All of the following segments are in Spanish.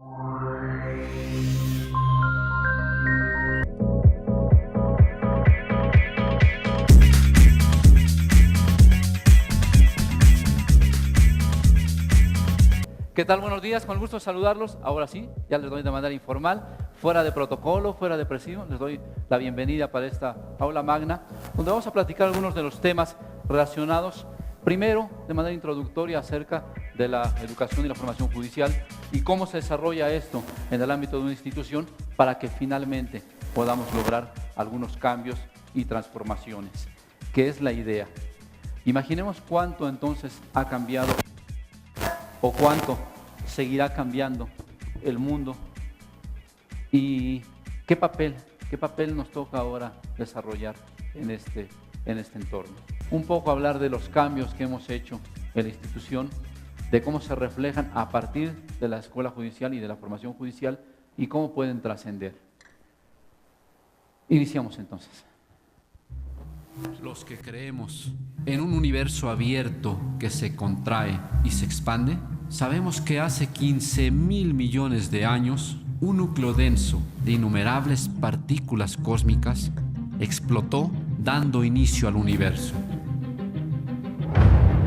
¿Qué tal? Buenos días, con el gusto de saludarlos. Ahora sí, ya les doy de manera informal, fuera de protocolo, fuera de presidio, les doy la bienvenida para esta aula magna, donde vamos a platicar algunos de los temas relacionados, primero, de manera introductoria acerca de la educación y la formación judicial y cómo se desarrolla esto en el ámbito de una institución para que finalmente podamos lograr algunos cambios y transformaciones. ¿Qué es la idea? Imaginemos cuánto entonces ha cambiado o cuánto seguirá cambiando el mundo y qué papel nos toca ahora desarrollar en este entorno. Un poco hablar de los cambios que hemos hecho en la institución, de cómo se reflejan a partir de la escuela judicial y de la formación judicial y cómo pueden trascender. Iniciamos entonces. Los que creemos en un universo abierto que se contrae y se expande, sabemos que hace 15.000 millones de años, un núcleo denso de innumerables partículas cósmicas explotó dando inicio al universo.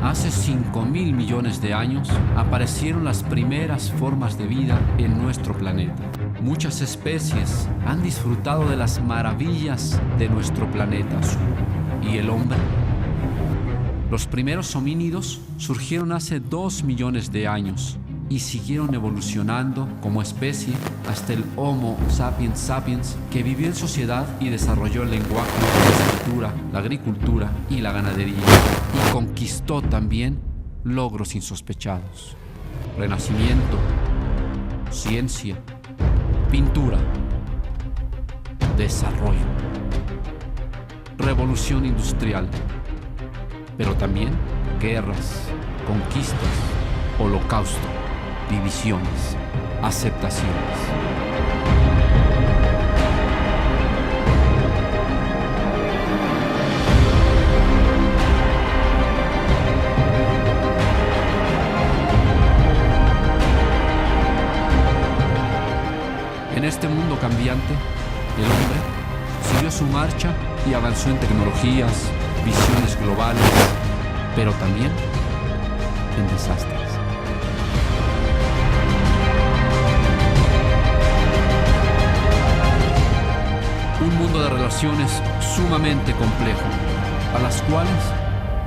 Hace 5.000 millones de años aparecieron las primeras formas de vida en nuestro planeta. Muchas especies han disfrutado de las maravillas de nuestro planeta azul. ¿Y el hombre? Los primeros homínidos surgieron hace 2 millones de años y siguieron evolucionando como especie hasta el Homo sapiens sapiens, que vivió en sociedad y desarrolló el lenguaje, la escritura, la agricultura y la ganadería, y conquistó también logros insospechados: renacimiento, ciencia, pintura, desarrollo, revolución industrial, pero también guerras, conquistas, holocausto, divisiones, aceptaciones. En este mundo cambiante, el hombre siguió su marcha y avanzó en tecnologías, visiones globales, pero también en desastres. Un mundo de relaciones sumamente complejo, a las cuales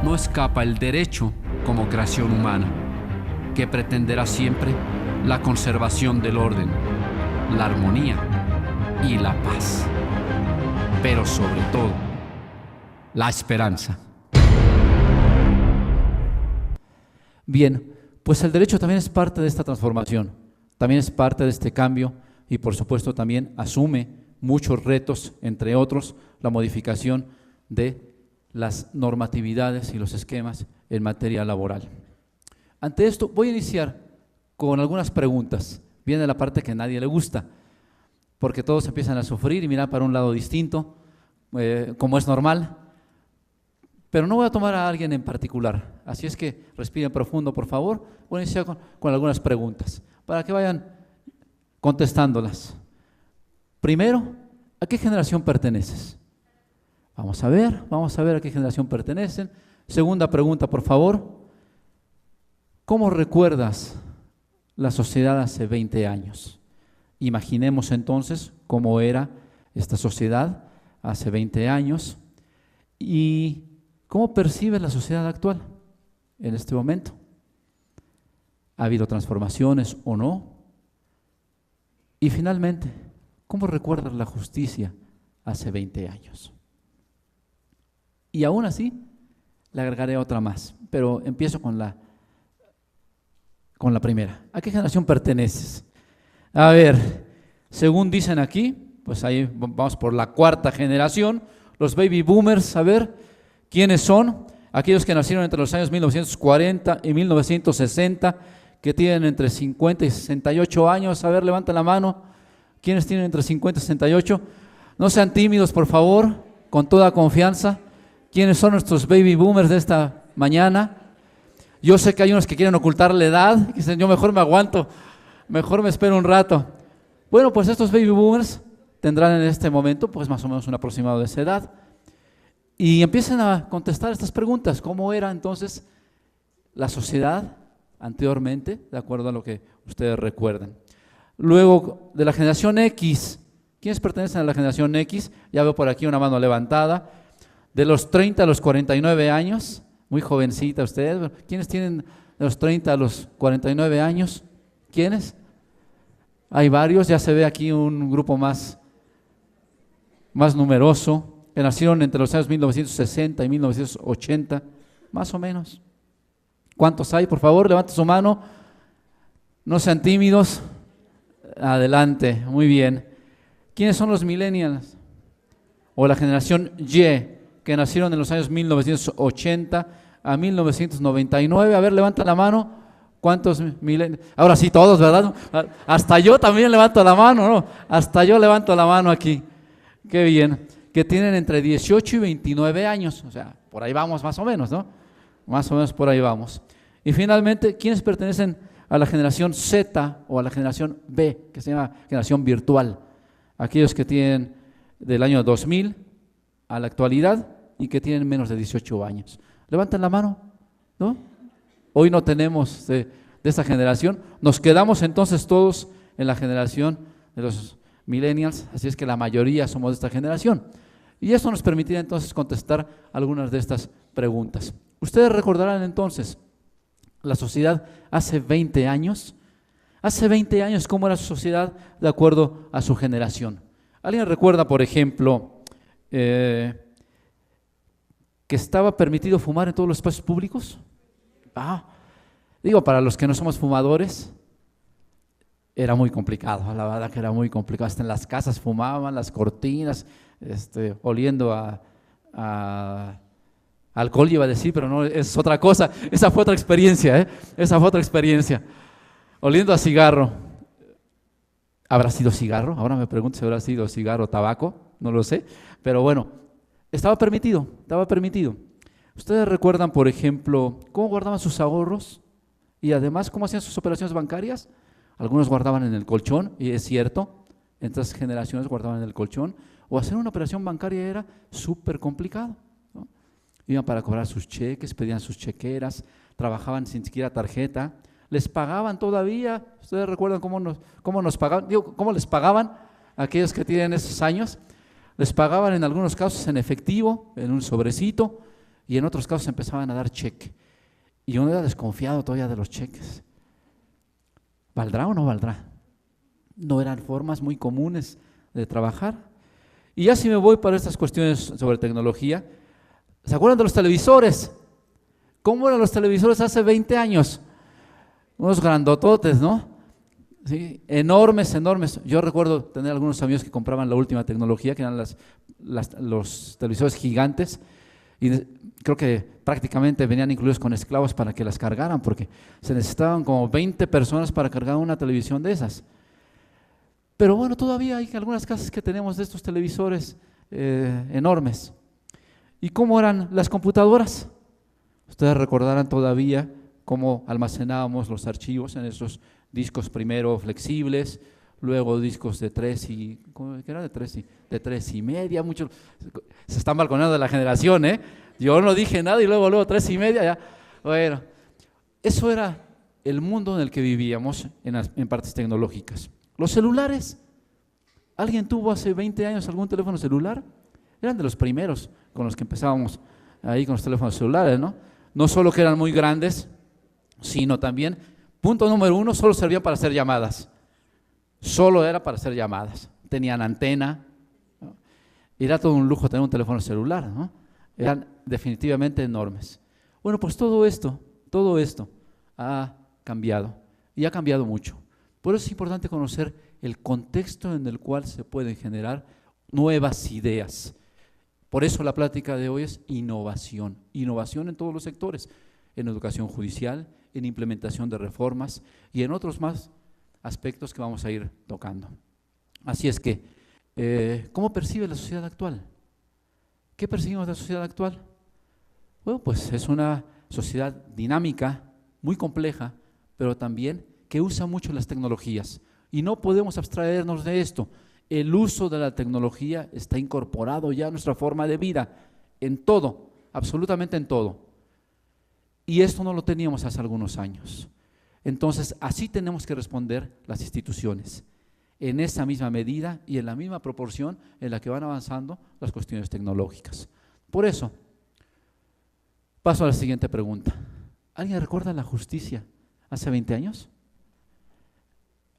no escapa el derecho como creación humana, que pretenderá siempre la conservación del orden, la armonía y la paz, pero sobre todo, la esperanza. Bien, pues el derecho también es parte de esta transformación, también es parte de este cambio y por supuesto también asume muchos retos, entre otros la modificación de las normatividades y los esquemas en materia laboral. Ante esto voy a iniciar con algunas preguntas. Viene la parte que a nadie le gusta, porque todos empiezan a sufrir y mirar para un lado distinto, como es normal, pero no voy a tomar a alguien en particular, así es que respiren profundo, por favor. Voy a iniciar con algunas preguntas, para que vayan contestándolas. Primero, ¿a qué generación perteneces? Vamos a ver a qué generación pertenecen. Segunda pregunta, por favor. ¿Cómo recuerdas la sociedad hace 20 años? Imaginemos entonces cómo era esta sociedad hace 20 años y cómo percibes la sociedad actual en este momento. ¿Ha habido transformaciones o no? Y finalmente, ¿cómo recuerdas la justicia hace 20 años? Y aún así, le agregaré otra más, pero empiezo con la primera. ¿A qué generación perteneces? A ver, según dicen aquí, pues ahí vamos por la cuarta generación, los baby boomers. A ver, ¿quiénes son? Aquellos que nacieron entre los años 1940 y 1960, que tienen entre 50 y 68 años. A ver, levanten la mano. ¿Quiénes tienen entre 50 y 68? No sean tímidos, por favor, con toda confianza. ¿Quiénes son nuestros baby boomers de esta mañana? Yo sé que hay unos que quieren ocultar la edad, que dicen, yo mejor me aguanto Mejor me espero un rato. Bueno, pues estos baby boomers tendrán en este momento pues más o menos un aproximado de esa edad y empiezan a contestar estas preguntas. ¿Cómo era entonces la sociedad anteriormente, de acuerdo a lo que ustedes recuerdan? Luego, de la generación X, ¿quiénes pertenecen a la generación X? Ya veo por aquí una mano levantada. De los 30 a los 49 años, muy jovencita ustedes. ¿Quiénes tienen de los 30 a los 49 años? ¿Quiénes? Hay varios, ya se ve aquí un grupo más numeroso, que nacieron entre los años 1960 y 1980, más o menos. ¿Cuántos hay? Por favor, levanten su mano, no sean tímidos. Adelante, muy bien. ¿Quiénes son los millennials? O la generación Y, que nacieron en los años 1980 a 1999. A ver, levanta la mano. ¿Cuántos millennials? Ahora sí, todos, ¿verdad? Hasta yo también levanto la mano, ¿no? Hasta yo levanto la mano aquí. Qué bien. Que tienen entre 18 y 29 años. O sea, por ahí vamos más o menos, ¿no? Más o menos por ahí vamos. Y finalmente, ¿quiénes pertenecen a la generación Z o a la generación B, que se llama generación virtual? Aquellos que tienen del año 2000 a la actualidad y que tienen menos de 18 años. Levanten la mano, ¿no? Hoy no tenemos de esta generación. Nos quedamos entonces todos en la generación de los millennials, así es que la mayoría somos de esta generación. Y eso nos permitirá entonces contestar algunas de estas preguntas. Ustedes recordarán entonces la sociedad hace 20 años. Hace 20 años, ¿cómo era su sociedad de acuerdo a su generación? ¿Alguien recuerda, por ejemplo, que estaba permitido fumar en todos los espacios públicos? Digo, para los que no somos fumadores, era muy complicado, la verdad que era muy complicado. Hasta en las casas fumaban, las cortinas, oliendo a alcohol, iba a decir, pero no, es otra cosa. Esa fue otra experiencia, Esa fue otra experiencia. Oliendo a cigarro. ¿Habrá sido cigarro? Ahora me pregunto si habrá sido cigarro o tabaco, no lo sé. Pero bueno, estaba permitido, estaba permitido. ¿Ustedes recuerdan, por ejemplo, cómo guardaban sus ahorros? Y además, ¿cómo hacían sus operaciones bancarias? Algunos guardaban en el colchón, y es cierto, en estas generaciones guardaban en el colchón. O hacer una operación bancaria era súper complicado, ¿no? Iban para cobrar sus cheques, pedían sus chequeras, trabajaban sin siquiera tarjeta, les pagaban todavía. ¿Ustedes recuerdan cómo nos pagaban? Digo, ¿cómo les pagaban a aquellos que tienen esos años? Les pagaban en algunos casos en efectivo, en un sobrecito, y en otros casos empezaban a dar cheque. Y yo era desconfiado todavía de los cheques. ¿Valdrá o no valdrá? No eran formas muy comunes de trabajar. Y ya si me voy para estas cuestiones sobre tecnología, ¿se acuerdan de los televisores? ¿Cómo eran los televisores hace 20 años? Unos grandototes, ¿no? Sí, enormes, enormes. Yo recuerdo tener algunos amigos que compraban la última tecnología, que eran los televisores gigantes, y creo que prácticamente venían incluidos con esclavos para que las cargaran, porque se necesitaban como 20 personas para cargar una televisión de esas. Pero bueno, todavía hay algunas casas que tenemos de estos televisores enormes. ¿Y cómo eran las computadoras? Ustedes recordarán todavía cómo almacenábamos los archivos en esos discos primero flexibles, luego discos de 3 y, ¿cómo era? De 3 y media, muchos se están balconeando de la generación, Yo no dije nada y luego 3 y media, ya. Bueno, eso era el mundo en el que vivíamos en partes tecnológicas. Los celulares, ¿alguien tuvo hace 20 años algún teléfono celular? Eran de los primeros con los que empezábamos ahí con los teléfonos celulares, ¿no? No solo que eran muy grandes, sino también, punto número 1, solo servían para hacer llamadas. Solo era para hacer llamadas. Tenían antena, ¿no? Era todo un lujo tener un teléfono celular, ¿no? Eran definitivamente enormes. Bueno, pues todo esto ha cambiado y ha cambiado mucho. Por eso es importante conocer el contexto en el cual se pueden generar nuevas ideas. Por eso la plática de hoy es innovación. Innovación en todos los sectores, en educación judicial, en implementación de reformas y en otros más aspectos que vamos a ir tocando. Así es que, ¿cómo percibe la sociedad actual? ¿Qué percibimos de la sociedad actual? Bueno, pues es una sociedad dinámica, muy compleja, pero también que usa mucho las tecnologías y no podemos abstraernos de esto. El uso de la tecnología está incorporado ya a nuestra forma de vida, en todo, absolutamente en todo. Y esto no lo teníamos hace algunos años. Entonces, así tenemos que responder las instituciones, en esa misma medida y en la misma proporción en la que van avanzando las cuestiones tecnológicas. Por eso, paso a la siguiente pregunta. ¿Alguien recuerda la justicia hace 20 años?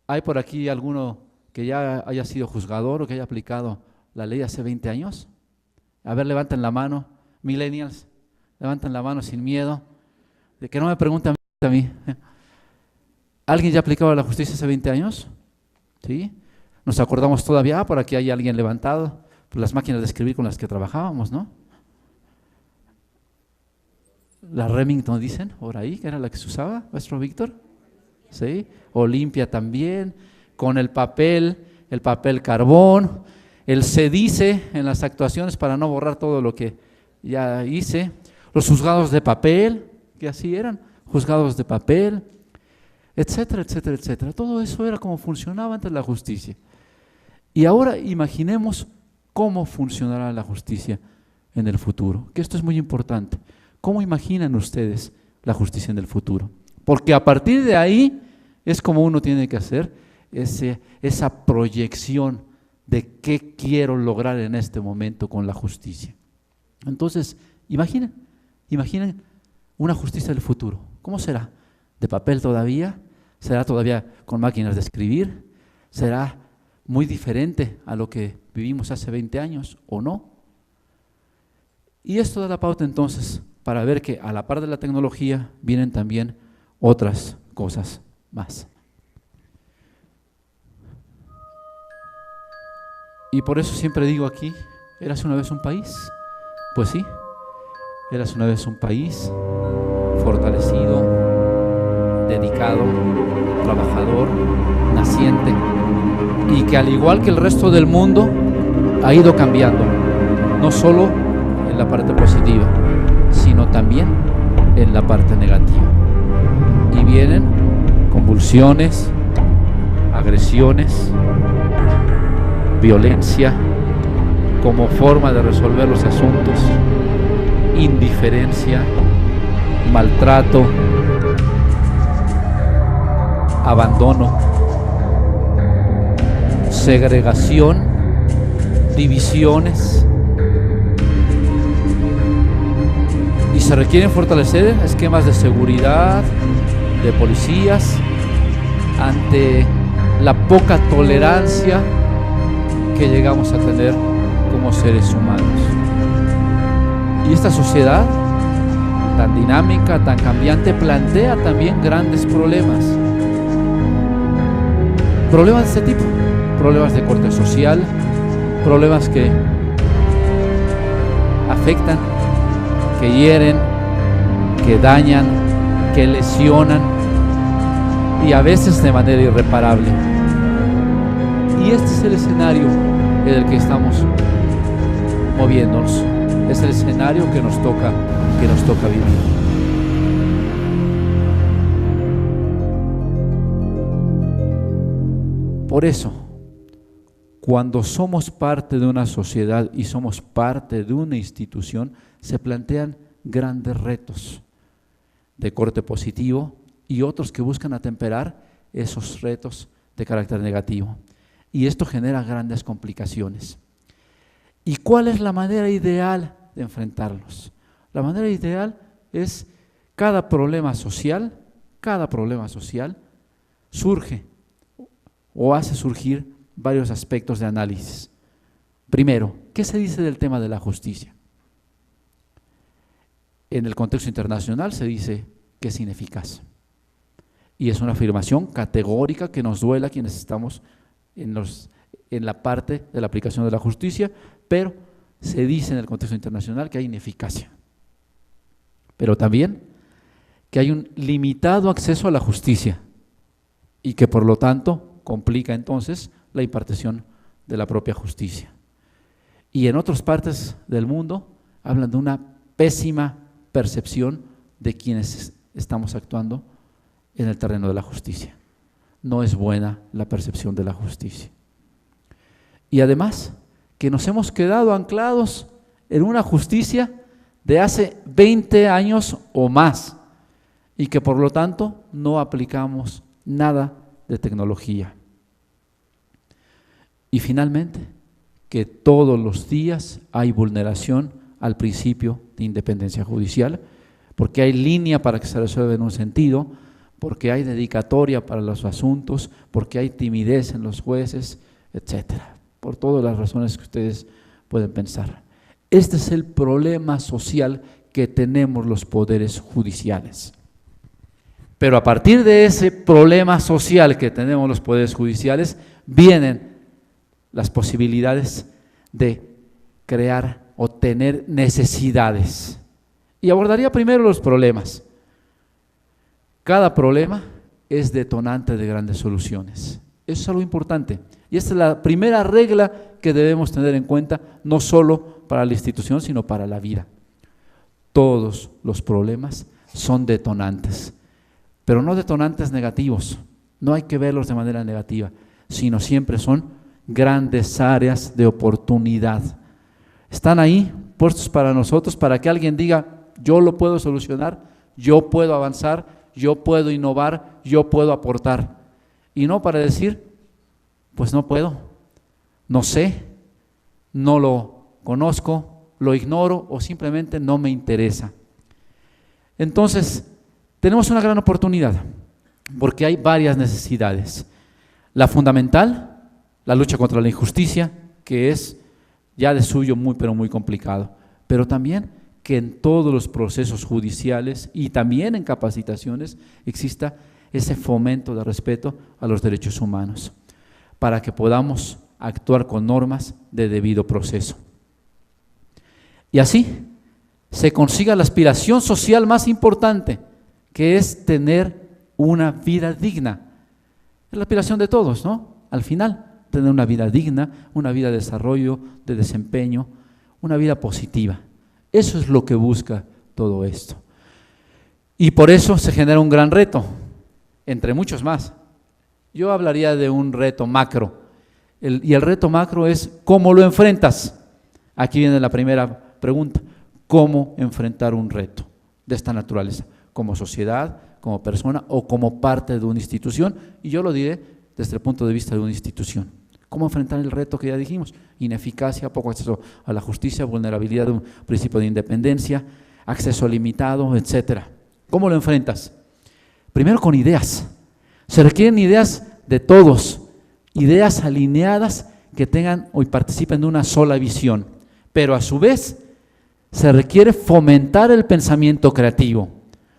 ¿Hay por aquí alguno que ya haya sido juzgador o que haya aplicado la ley hace 20 años? A ver, levanten la mano, millennials, levanten la mano sin miedo, de que no me pregunten a mí. ¿Alguien ya ha aplicado la justicia hace 20 años? ¿Sí? Nos acordamos todavía, por aquí hay alguien levantado, por las máquinas de escribir con las que trabajábamos, ¿no? La Remington dicen, por ahí, que era la que se usaba, maestro Víctor. ¿Sí? Olimpia también, con el papel carbón, el se dice en las actuaciones para no borrar todo lo que ya hice, los juzgados de papel, que así eran, juzgados de papel, etcétera, etcétera, etcétera. Todo eso era como funcionaba antes la justicia. Y ahora imaginemos cómo funcionará la justicia en el futuro, que esto es muy importante. ¿Cómo imaginan ustedes la justicia en el futuro? Porque a partir de ahí es como uno tiene que hacer esa proyección de qué quiero lograr en este momento con la justicia. Entonces, imaginen una justicia del futuro. ¿Cómo será? ¿De papel todavía? ¿Será todavía con máquinas de escribir? ¿Será muy diferente a lo que vivimos hace 20 años o no? Y esto da la pauta entonces para ver que a la par de la tecnología vienen también otras cosas más. Y por eso siempre digo aquí, ¿érase una vez un país? Pues sí, érase una vez un país fortalecido, dedicado, trabajador, naciente, y que al igual que el resto del mundo ha ido cambiando, no solo en la parte positiva, sino también en la parte negativa. Y vienen convulsiones, agresiones, violencia como forma de resolver los asuntos, indiferencia, maltrato, abandono, segregación, divisiones. Y se requieren fortalecer esquemas de seguridad, de policías, ante la poca tolerancia que llegamos a tener como seres humanos. Y esta sociedad tan dinámica, tan cambiante, plantea también grandes problemas. Problemas de este tipo, problemas de corte social, problemas que afectan, que hieren, que dañan, que lesionan y a veces de manera irreparable. Y este es el escenario en el que estamos moviéndonos. Es el escenario que nos toca vivir. Por eso, cuando somos parte de una sociedad y somos parte de una institución, se plantean grandes retos de corte positivo y otros que buscan atemperar esos retos de carácter negativo. Y esto genera grandes complicaciones. ¿Y cuál es la manera ideal de enfrentarlos? La manera ideal es cada problema social surge o hace surgir varios aspectos de análisis. Primero, ¿qué se dice del tema de la justicia? En el contexto internacional se dice que es ineficaz. Y es una afirmación categórica que nos duele a quienes estamos en la parte de la aplicación de la justicia, pero se dice en el contexto internacional que hay ineficacia. Pero también que hay un limitado acceso a la justicia y que por lo tanto complica entonces la impartición de la propia justicia. Y en otras partes del mundo hablan de una pésima percepción de quienes estamos actuando en el terreno de la justicia. no es buena la percepción de la justicia. Y además, que nos hemos quedado anclados en una justicia de hace 20 años o más y que por lo tanto no aplicamos nada de tecnología. Y finalmente, que todos los días hay vulneración al principio de independencia judicial, porque hay línea para que se resuelva en un sentido, porque hay dedicatoria para los asuntos, porque hay timidez en los jueces, etcétera, por todas las razones que ustedes pueden pensar. Este es el problema social que tenemos los poderes judiciales. Pero a partir de ese problema social que tenemos los poderes judiciales, vienen las posibilidades de crear o tener necesidades. Y abordaría primero los problemas. Cada problema es detonante de grandes soluciones. Eso es algo importante. Y esta es la primera regla que debemos tener en cuenta, no solo para la institución, sino para la vida. Todos los problemas son detonantes, pero no detonantes negativos. No hay que verlos de manera negativa, sino siempre son grandes áreas de oportunidad. Están ahí puestos para nosotros, para que alguien diga, yo lo puedo solucionar, yo puedo avanzar, yo puedo innovar, yo puedo aportar. Y no para decir, pues no puedo, no sé, no lo conozco, lo ignoro o simplemente no me interesa. Entonces, tenemos una gran oportunidad, porque hay varias necesidades. La fundamental, la lucha contra la injusticia, que es ya de suyo muy pero muy complicado, pero también que en todos los procesos judiciales y también en capacitaciones exista ese fomento de respeto a los derechos humanos, para que podamos actuar con normas de debido proceso. Y así se consiga la aspiración social más importante, que es tener una vida digna. Es la aspiración de todos, ¿no? Al final, tener una vida digna, una vida de desarrollo, de desempeño, una vida positiva. Eso es lo que busca todo esto. Y por eso se genera un gran reto, entre muchos más. Yo hablaría de un reto macro, y el reto macro es ¿cómo lo enfrentas? Aquí viene la primera pregunta, ¿cómo enfrentar un reto de esta naturaleza? Como sociedad, como persona o como parte de una institución, y yo lo diré desde el punto de vista de una institución. ¿Cómo enfrentar el reto que ya dijimos? Ineficacia, poco acceso a la justicia, vulnerabilidad de un principio de independencia, acceso limitado, etcétera. ¿Cómo lo enfrentas? Primero con ideas. Se requieren ideas de todos, ideas alineadas que tengan o participen de una sola visión, pero a su vez se requiere fomentar el pensamiento creativo.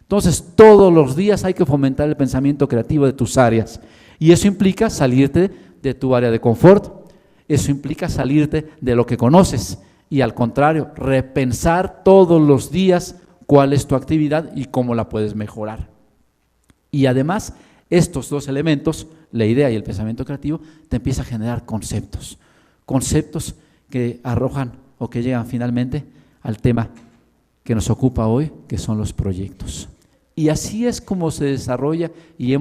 Entonces, todos los días hay que fomentar el pensamiento creativo de tus áreas, y eso implica salirte de tu área de confort, eso implica salirte de lo que conoces y al contrario, repensar todos los días cuál es tu actividad y cómo la puedes mejorar. Y además, estos dos elementos, la idea y el pensamiento creativo, te empieza a generar conceptos que arrojan o que llegan finalmente al tema que nos ocupa hoy, que son los proyectos. Y así es como se desarrolla y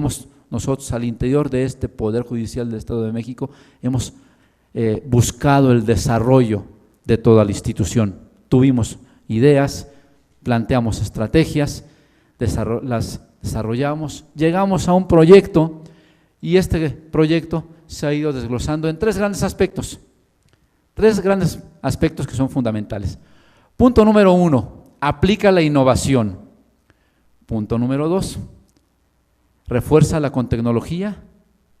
nosotros al interior de este Poder Judicial del Estado de México hemos buscado el desarrollo de toda la institución. Tuvimos ideas, planteamos estrategias, las desarrollamos, llegamos a un proyecto y este proyecto se ha ido desglosando en tres grandes aspectos que son fundamentales. Punto número 1, aplica la innovación. Punto número 2, refuérzala con tecnología.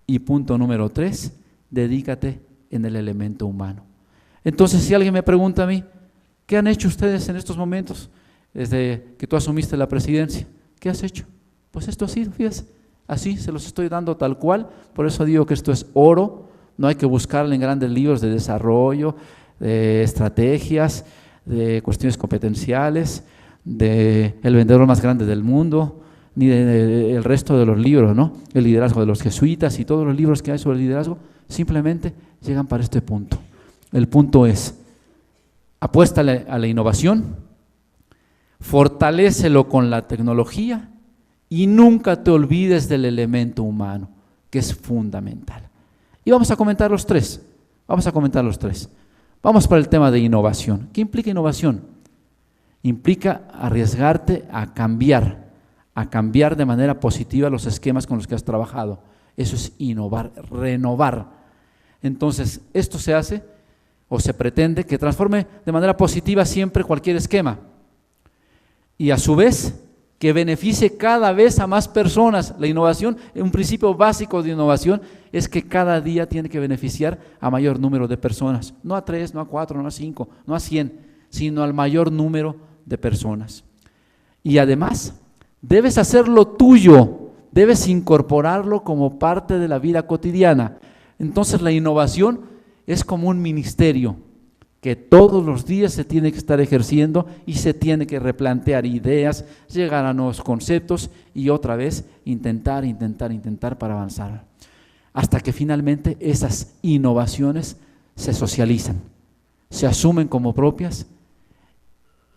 Y punto número 3, dedícate en el elemento humano. Entonces, si alguien me pregunta a mí, ¿qué han hecho ustedes en estos momentos desde que tú asumiste la presidencia? ¿Qué has hecho? Pues esto ha sido, fíjense, así se los estoy dando tal cual, por eso digo que esto es oro, no hay que buscarle en grandes libros de desarrollo, de estrategias, de cuestiones competenciales, de el vendedor más grande del mundo, ni del resto de los libros, ¿no? El liderazgo de los jesuitas y todos los libros que hay sobre el liderazgo, simplemente llegan para este punto. El punto es, apuéstale a la innovación, fortalécelo con la tecnología y nunca te olvides del elemento humano. que es fundamental. Y vamos a comentar los tres. Vamos para el tema de innovación. ¿Qué implica innovación? Implica arriesgarte a cambiar de manera positiva los esquemas con los que has trabajado. Eso es innovar, renovar. Entonces, esto se hace o se pretende que transforme de manera positiva siempre cualquier esquema y a su vez que beneficie cada vez a más personas. La innovación, un principio básico de innovación es que cada día tiene que beneficiar a mayor número de personas, no a 3, no a 4, no a 5, no a 100, sino al mayor número de personas. Y además, debes hacerlo tuyo, debes incorporarlo como parte de la vida cotidiana. Entonces la innovación es como un ministerio que todos los días se tiene que estar ejerciendo y se tiene que replantear ideas, llegar a nuevos conceptos y otra vez intentar para avanzar. Hasta que finalmente esas innovaciones se socializan, se asumen como propias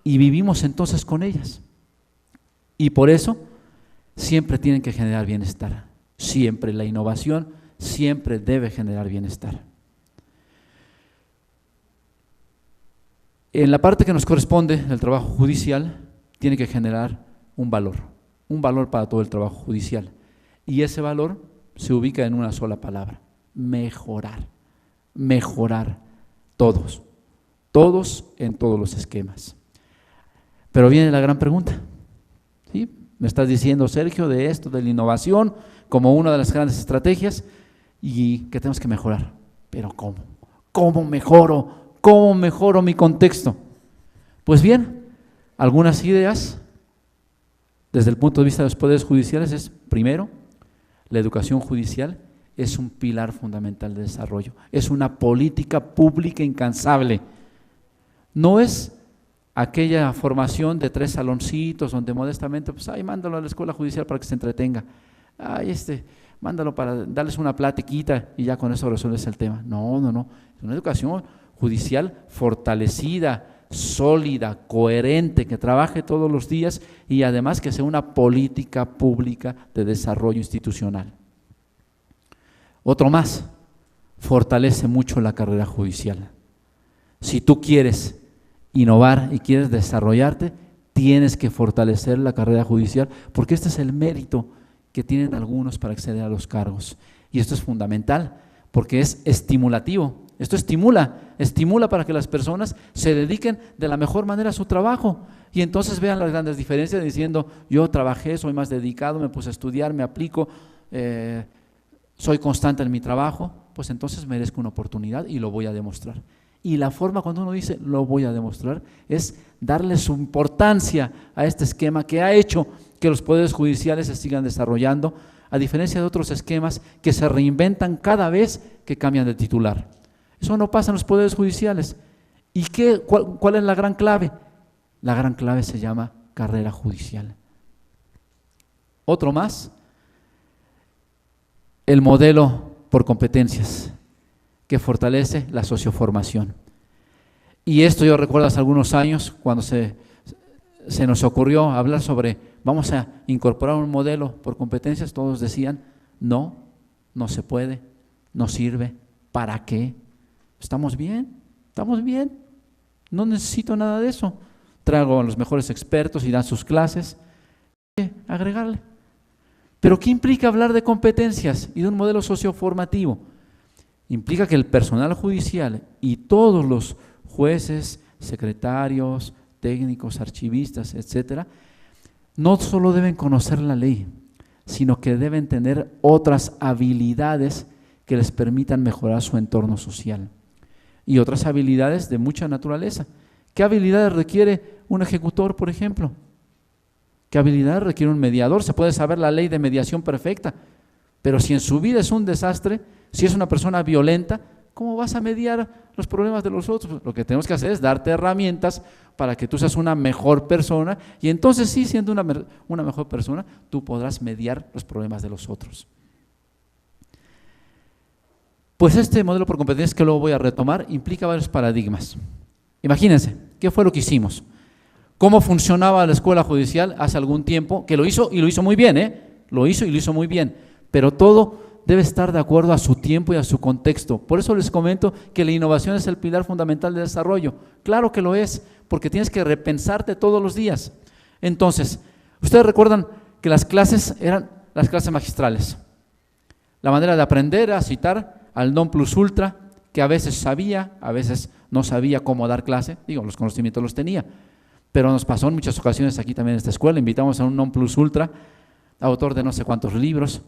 y vivimos entonces con ellas. Y por eso siempre tienen que generar bienestar. Siempre la innovación siempre debe generar bienestar. En la parte que nos corresponde del trabajo judicial, tiene que generar un valor para todo el trabajo judicial. Y ese valor se ubica en una sola palabra: mejorar. Mejorar todos en todos los esquemas. Pero viene la gran pregunta, ¿sí? Me estás diciendo, Sergio, de esto, de la innovación, como una de las grandes estrategias, y que tenemos que mejorar. ¿Pero cómo? ¿Cómo mejoro? ¿Cómo mejoro mi contexto? Pues bien, algunas ideas desde el punto de vista de los poderes judiciales es, primero, la educación judicial es un pilar fundamental de desarrollo, es una política pública incansable. No es aquella formación de 3 saloncitos donde modestamente, pues, mándalo a la escuela judicial para que se entretenga. Mándalo para darles una platiquita y ya con eso resuelves el tema. No. Es una educación judicial fortalecida, sólida, coherente, que trabaje todos los días y además que sea una política pública de desarrollo institucional. Otro más, fortalece mucho la carrera judicial. Si tú quieres innovar y quieres desarrollarte, tienes que fortalecer la carrera judicial, porque este es el mérito que tienen algunos para acceder a los cargos. Y esto es fundamental, porque es estimulativo. Esto estimula para que las personas se dediquen de la mejor manera a su trabajo y entonces vean las grandes diferencias diciendo, yo trabajé, soy más dedicado, me puse a estudiar, me aplico, soy constante en mi trabajo, pues entonces merezco una oportunidad y lo voy a demostrar. Y la forma cuando uno dice lo voy a demostrar es darle su importancia a este esquema que ha hecho que los poderes judiciales se sigan desarrollando, a diferencia de otros esquemas que se reinventan cada vez que cambian de titular. Eso no pasa en los poderes judiciales. ¿Y cuál es la gran clave? La gran clave se llama carrera judicial. Otro más, el modelo por competencias, que fortalece la socioformación. Y esto yo recuerdo hace algunos años, cuando se nos ocurrió hablar sobre, vamos a incorporar un modelo por competencias, todos decían, no se puede, no sirve, ¿para qué? Estamos bien, no necesito nada de eso. Traigo a los mejores expertos y dan sus clases. Agregarle. Pero ¿qué implica hablar de competencias y de un modelo socioformativo? Implica que el personal judicial y todos los jueces, secretarios, técnicos, archivistas, etcétera, no solo deben conocer la ley, sino que deben tener otras habilidades que les permitan mejorar su entorno social. Y otras habilidades de mucha naturaleza. ¿Qué habilidades requiere un ejecutor, por ejemplo? ¿Qué habilidades requiere un mediador? Se puede saber la ley de mediación perfecta, pero si en su vida es un desastre, si es una persona violenta, ¿cómo vas a mediar los problemas de los otros? Lo que tenemos que hacer es darte herramientas para que tú seas una mejor persona y entonces sí, siendo una mejor persona, tú podrás mediar los problemas de los otros. Pues este modelo por competencias que luego voy a retomar implica varios paradigmas. Imagínense, ¿qué fue lo que hicimos? ¿Cómo funcionaba la escuela judicial hace algún tiempo? Que lo hizo y lo hizo muy bien, Lo hizo y lo hizo muy bien, pero todo debe estar de acuerdo a su tiempo y a su contexto. Por eso les comento que la innovación es el pilar fundamental del desarrollo. Claro que lo es, porque tienes que repensarte todos los días. Entonces, ustedes recuerdan que las clases eran las clases magistrales. La manera de aprender era citar al non plus ultra, que a veces sabía, a veces no sabía cómo dar clase. Digo, los conocimientos los tenía. Pero nos pasó en muchas ocasiones aquí también en esta escuela, invitamos a un non plus ultra, autor de no sé cuántos libros,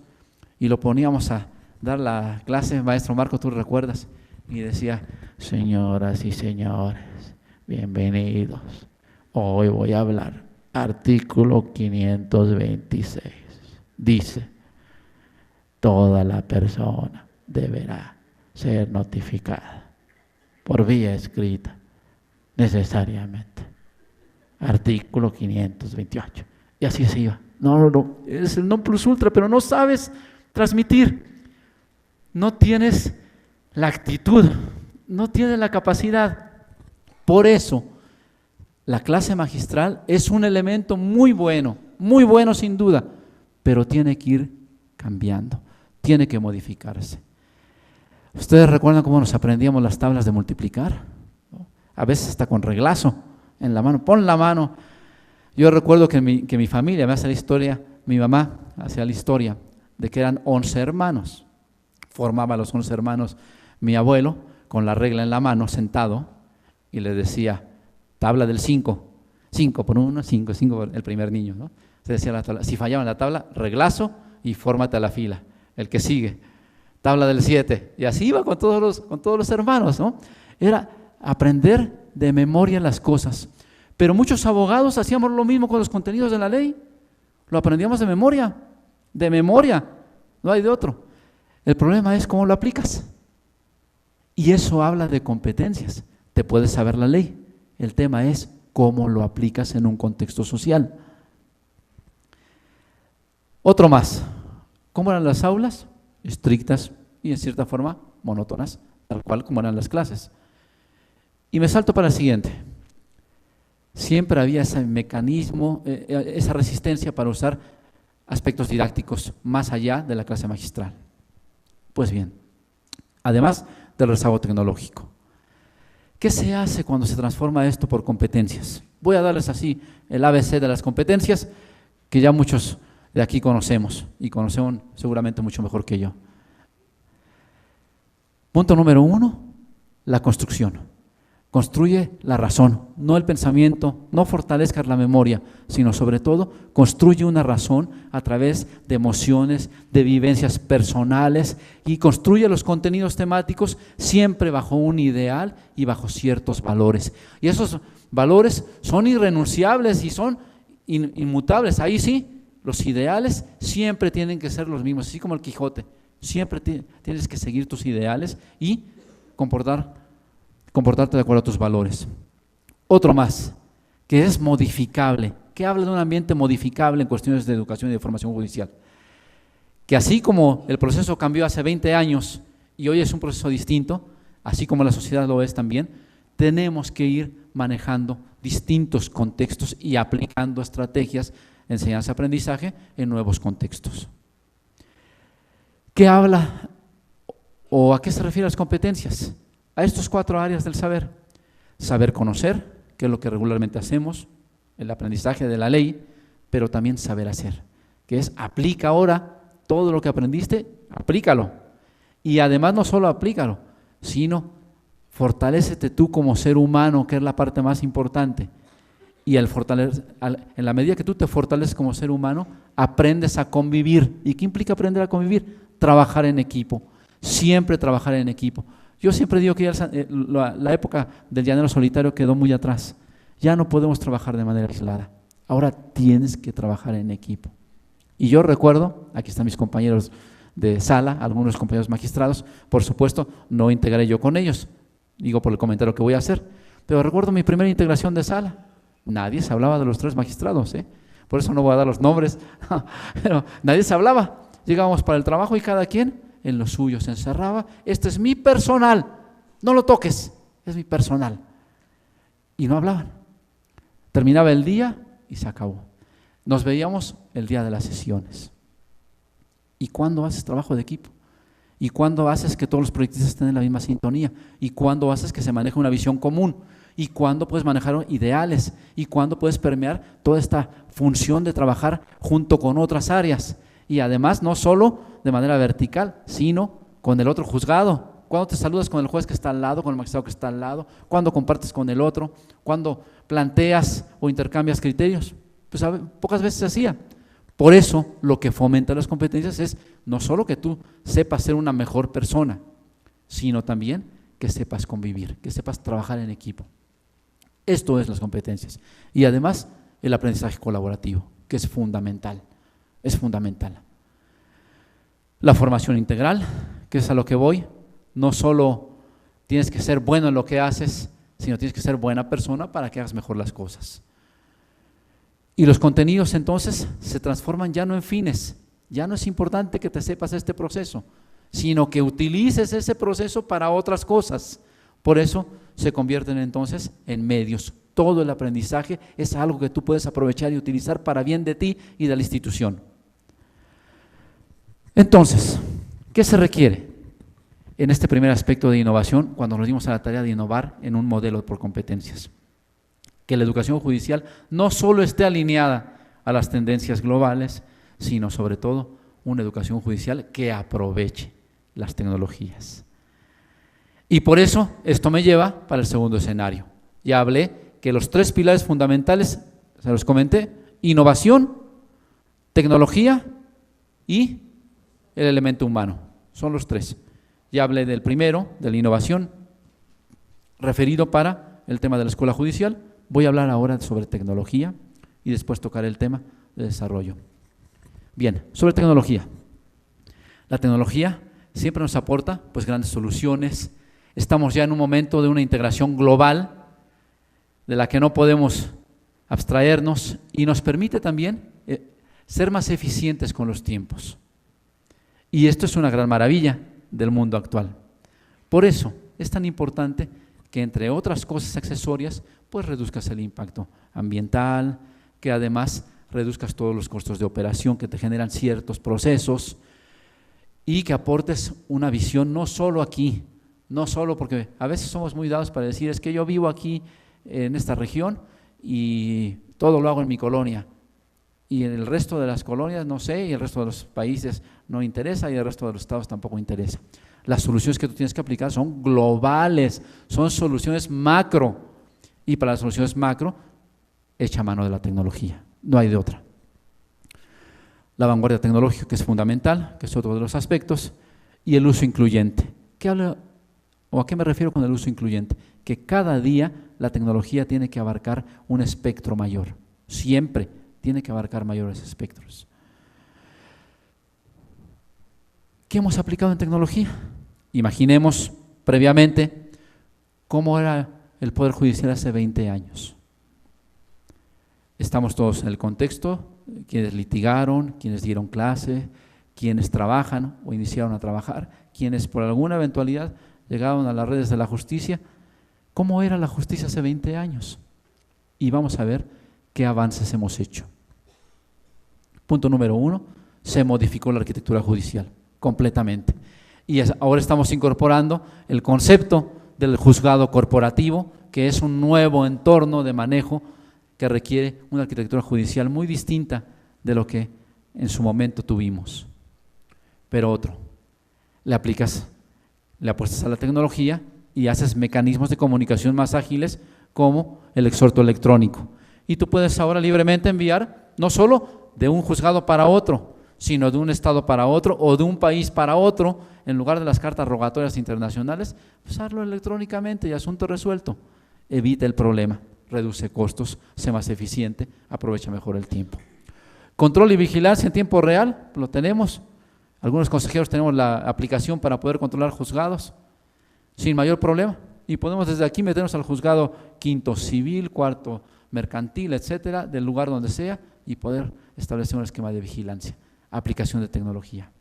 y lo poníamos a dar la clase. Maestro Marco, tú recuerdas, y decía: señoras y señores, bienvenidos, hoy voy a hablar artículo 526, dice: toda la persona deberá ser notificada por vía escrita necesariamente. Artículo 528. Y así se iba. No, es el non plus ultra, pero no sabes transmitir. No tienes la actitud, no tienes la capacidad. Por eso, la clase magistral es un elemento muy bueno sin duda, pero tiene que ir cambiando, tiene que modificarse. ¿Ustedes recuerdan cómo nos aprendíamos las tablas de multiplicar? A veces hasta con reglazo en la mano, pon la mano. Yo recuerdo que mi familia me hace la historia, mi mamá hacía la historia de que eran 11 hermanos, formaba a los 11 hermanos mi abuelo con la regla en la mano, sentado, y le decía: tabla del 5, 5 por 1, 5 por el primer niño, ¿no? Se decía la tabla, si fallaban la tabla, reglazo y fórmate a la fila, el que sigue, tabla del 7, y así iba con todos los hermanos, ¿no? Era aprender de memoria las cosas. Pero muchos abogados hacíamos lo mismo con los contenidos de la ley, lo aprendíamos de memoria, no hay de otro. El problema es cómo lo aplicas, y eso habla de competencias. Te puedes saber la ley, el tema es cómo lo aplicas en un contexto social. Otro más, ¿cómo eran las aulas? Estrictas y en cierta forma monótonas, tal cual como eran las clases. Y me salto para el siguiente. Siempre había ese mecanismo, esa resistencia para usar aspectos didácticos más allá de la clase magistral. Pues bien, además del rezago tecnológico, ¿qué se hace cuando se transforma esto por competencias? Voy a darles así el ABC de las competencias que ya muchos de aquí conocemos y conocemos seguramente mucho mejor que yo. Punto número 1, la construcción. Construye la razón, no el pensamiento, no fortalezcas la memoria, sino sobre todo construye una razón a través de emociones, de vivencias personales, y construye los contenidos temáticos siempre bajo un ideal y bajo ciertos valores. Y esos valores son irrenunciables y son inmutables. Ahí sí, los ideales siempre tienen que ser los mismos, así como el Quijote. Siempre tienes que seguir tus ideales y comportarte de acuerdo a tus valores. Otro más, que es modificable, que habla de un ambiente modificable en cuestiones de educación y de formación judicial. Que así como el proceso cambió hace 20 años y hoy es un proceso distinto, así como la sociedad lo es también, tenemos que ir manejando distintos contextos y aplicando estrategias de enseñanza-aprendizaje en nuevos contextos. ¿Qué habla o a qué se refieren las competencias? A estos 4 áreas del saber: saber conocer, que es lo que regularmente hacemos, el aprendizaje de la ley, pero también saber hacer, que es aplica ahora todo lo que aprendiste, aplícalo. Y además no solo aplícalo, sino fortalécete tú como ser humano, que es la parte más importante. Y en la medida que tú te fortaleces como ser humano, aprendes a convivir. ¿Y qué implica aprender a convivir? Trabajar en equipo, siempre trabajar en equipo. Yo siempre digo que ya la época del llanero solitario quedó muy atrás. Ya no podemos trabajar de manera aislada. Ahora tienes que trabajar en equipo. Y yo recuerdo, aquí están mis compañeros de sala, algunos compañeros magistrados, por supuesto, no integré yo con ellos, digo por el comentario que voy a hacer, pero recuerdo mi primera integración de sala. Nadie se hablaba de los 3 magistrados, por eso no voy a dar los nombres, pero nadie se hablaba. Llegábamos para el trabajo y cada quien en lo suyo se encerraba. Este es mi personal, no lo toques, es mi personal. Y no hablaban. Terminaba el día y se acabó. Nos veíamos el día de las sesiones. ¿Y cuándo haces trabajo de equipo? ¿Y cuándo haces que todos los proyectistas estén en la misma sintonía? ¿Y cuándo haces que se maneje una visión común? ¿Y cuándo puedes manejar ideales? ¿Y cuándo puedes permear toda esta función de trabajar junto con otras áreas? Y además, no solo de manera vertical, sino con el otro juzgado. ¿Cuándo te saludas con el juez que está al lado, con el magistrado que está al lado? ¿Cuándo compartes con el otro? ¿Cuándo planteas o intercambias criterios? Pues pocas veces se hacía. Por eso, lo que fomenta las competencias es no solo que tú sepas ser una mejor persona, sino también que sepas convivir, que sepas trabajar en equipo. Esto es las competencias. Y además, el aprendizaje colaborativo, que es fundamental. Es fundamental. La formación integral, que es a lo que voy. No solo tienes que ser bueno en lo que haces, sino tienes que ser buena persona para que hagas mejor las cosas. Y los contenidos entonces se transforman ya no en fines, ya no es importante que te sepas este proceso, sino que utilices ese proceso para otras cosas. Por eso se convierten entonces en medios. Todo el aprendizaje es algo que tú puedes aprovechar y utilizar para bien de ti y de la institución. Entonces, ¿qué se requiere en este primer aspecto de innovación cuando nos dimos a la tarea de innovar en un modelo por competencias? Que la educación judicial no solo esté alineada a las tendencias globales, sino sobre todo una educación judicial que aproveche las tecnologías. Y por eso esto me lleva para el segundo escenario. Ya hablé que los 3 pilares fundamentales, se los comenté: innovación, tecnología y el elemento humano. Son los 3. Ya hablé del primero, de la innovación, referido para el tema de la escuela judicial. Voy a hablar ahora sobre tecnología y después tocaré el tema de desarrollo. Bien, sobre tecnología. La tecnología siempre nos aporta pues grandes soluciones. Estamos ya en un momento de una integración global de la que no podemos abstraernos y nos permite también ser más eficientes con los tiempos. Y esto es una gran maravilla del mundo actual. Por eso es tan importante que, entre otras cosas accesorias, pues reduzcas el impacto ambiental, que además reduzcas todos los costos de operación que te generan ciertos procesos y que aportes una visión no solo aquí, no solo porque a veces somos muy dados para decir es que yo vivo aquí en esta región y todo lo hago en mi colonia y en el resto de las colonias no sé, y el resto de los países no interesa y el resto de los estados tampoco interesa. Las soluciones que tú tienes que aplicar son globales, son soluciones macro. Y para las soluciones macro, echa mano de la tecnología, no hay de otra. La vanguardia tecnológica, que es fundamental, que es otro de los aspectos, y el uso incluyente. ¿A qué me refiero con el uso incluyente? Que cada día la tecnología tiene que abarcar un espectro mayor, siempre tiene que abarcar mayores espectros. ¿Qué hemos aplicado en tecnología? Imaginemos previamente cómo era el Poder Judicial hace 20 años. Estamos todos en el contexto, quienes litigaron, quienes dieron clase, quienes trabajan o iniciaron a trabajar, quienes por alguna eventualidad llegaron a las redes de la justicia. ¿Cómo era la justicia hace 20 años? Y vamos a ver qué avances hemos hecho. Punto número 1, se modificó la arquitectura judicial completamente. Y ahora estamos incorporando el concepto del juzgado corporativo, que es un nuevo entorno de manejo que requiere una arquitectura judicial muy distinta de lo que en su momento tuvimos. Pero otro, le apuestas a la tecnología y haces mecanismos de comunicación más ágiles como el exhorto electrónico. Y tú puedes ahora libremente enviar no solo de un juzgado para otro, sino de un estado para otro o de un país para otro, en lugar de las cartas rogatorias internacionales, usarlo electrónicamente y asunto resuelto. Evita el problema, reduce costos, sé más eficiente, aprovecha mejor el tiempo. Control y vigilancia en tiempo real, lo tenemos. Algunos consejeros tenemos la aplicación para poder controlar juzgados sin mayor problema y podemos desde aquí meternos al juzgado quinto civil, cuarto mercantil, etcétera, del lugar donde sea y poder establecer un esquema de vigilancia. Aplicación de tecnología.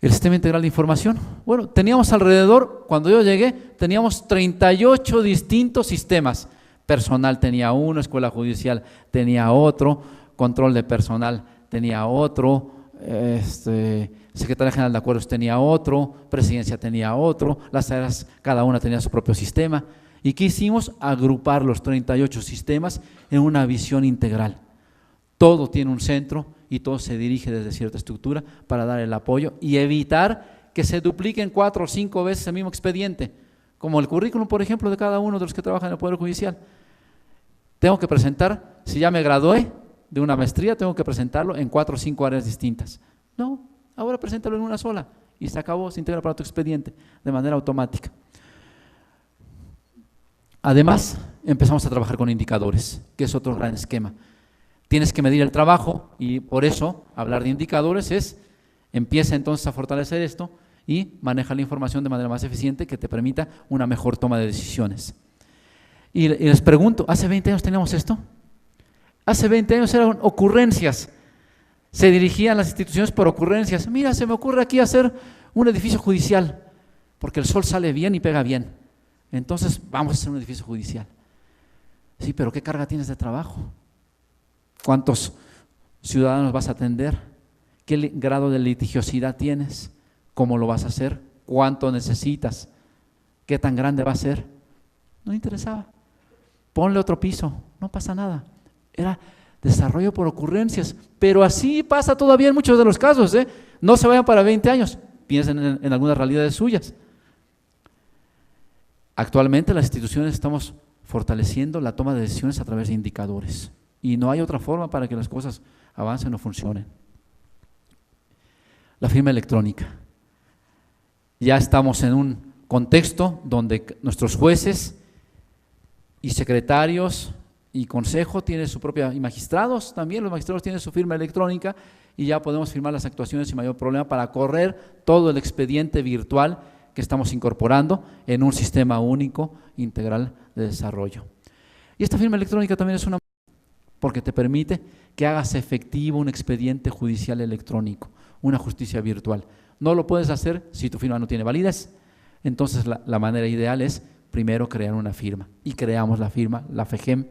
El sistema integral de información. Bueno, teníamos alrededor, cuando yo llegué, teníamos 38 distintos sistemas. Personal tenía uno, escuela judicial tenía otro, control de personal tenía otro, Secretaría General de Acuerdos tenía otro, Presidencia tenía otro, las áreas cada una tenía su propio sistema. ¿Y qué hicimos? Agrupar los 38 sistemas en una visión integral. Todo tiene un centro y todo se dirige desde cierta estructura para dar el apoyo y evitar que se dupliquen 4 o 5 veces el mismo expediente, como el currículum, por ejemplo, de cada uno de los que trabajan en el Poder Judicial. Tengo que presentar, si ya me gradué de una maestría, tengo que presentarlo en 4 o 5 áreas distintas. No, ahora preséntalo en una sola y se acabó, se integra para tu expediente de manera automática. Además, empezamos a trabajar con indicadores, que es otro gran esquema. Tienes que medir el trabajo y por eso hablar de indicadores empieza entonces a fortalecer esto y maneja la información de manera más eficiente que te permita una mejor toma de decisiones. Y les pregunto, ¿hace 20 años teníamos esto? Hace 20 años eran ocurrencias. Se dirigían las instituciones por ocurrencias. Mira, se me ocurre aquí hacer un edificio judicial, porque el sol sale bien y pega bien. Entonces vamos a hacer un edificio judicial. Sí, pero ¿qué carga tienes de trabajo? ¿Cuántos ciudadanos vas a atender? ¿Qué grado de litigiosidad tienes? ¿Cómo lo vas a hacer? ¿Cuánto necesitas? ¿Qué tan grande va a ser? No interesaba. Ponle otro piso, no pasa nada. Era desarrollo por ocurrencias, pero así pasa todavía en muchos de los casos. No se vayan para 20 años, piensen en algunas realidades suyas. Actualmente las instituciones estamos fortaleciendo la toma de decisiones a través de indicadores y no hay otra forma para que las cosas avancen o funcionen. La firma electrónica. Ya estamos en un contexto donde nuestros jueces y secretarios y consejo tienen su propia, y magistrados también, los magistrados tienen su firma electrónica y ya podemos firmar las actuaciones sin mayor problema para correr todo el expediente virtual que estamos incorporando en un sistema único integral de desarrollo. Y esta firma electrónica también es una, porque te permite que hagas efectivo un expediente judicial electrónico, una justicia virtual. No lo puedes hacer si tu firma no tiene validez. Entonces la manera ideal es primero crear una firma y creamos la firma, la FEGEM,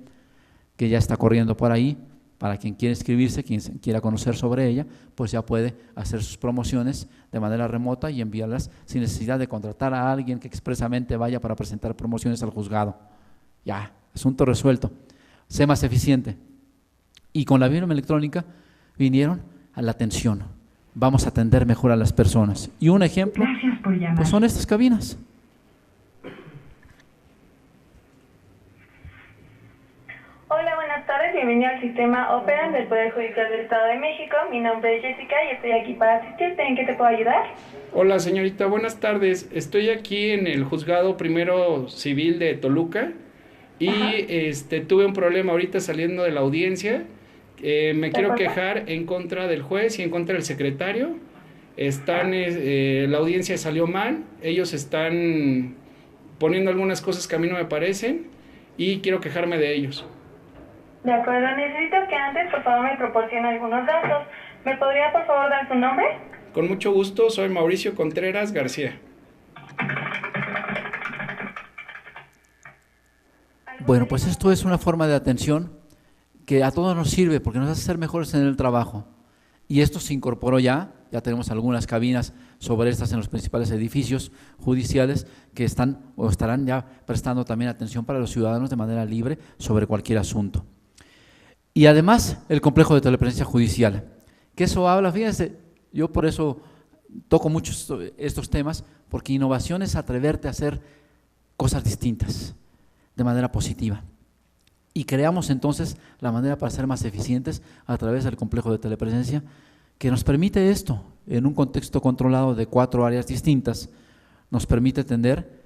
que ya está corriendo por ahí. Para quien quiera inscribirse, quien quiera conocer sobre ella, pues ya puede hacer sus promociones de manera remota y enviarlas sin necesidad de contratar a alguien que expresamente vaya para presentar promociones al juzgado. Ya, asunto resuelto. Sé más eficiente. Y con la firma electrónica vinieron a la atención. Vamos a atender mejor a las personas. Y un ejemplo, pues son estas cabinas. Hola, buenas tardes, bienvenido al sistema Operan del Poder Judicial del Estado de México. Mi nombre es Jessica y estoy aquí para asistirte. ¿En qué te puedo ayudar? Hola señorita, buenas tardes. Estoy aquí en el Juzgado Primero Civil de Toluca y tuve un problema ahorita saliendo de la audiencia. Me quiero quejar en contra del juez y en contra del secretario. La audiencia salió mal, ellos están poniendo algunas cosas que a mí no me parecen y quiero quejarme de ellos. De acuerdo, necesito que antes por favor me proporcione algunos datos. ¿Me podría por favor dar su nombre? Con mucho gusto, soy Mauricio Contreras García. Bueno, pues esto es una forma de atención que a todos nos sirve porque nos hace ser mejores en el trabajo. Y esto se incorporó ya tenemos algunas cabinas sobre estas en los principales edificios judiciales que están o estarán ya prestando también atención para los ciudadanos de manera libre sobre cualquier asunto. Y además el complejo de telepresencia judicial, que eso habla, fíjense, yo por eso toco mucho estos temas, porque innovación es atreverte a hacer cosas distintas de manera positiva. Y creamos entonces la manera para ser más eficientes a través del complejo de telepresencia, que nos permite esto, en un contexto controlado de 4 áreas distintas, nos permite tener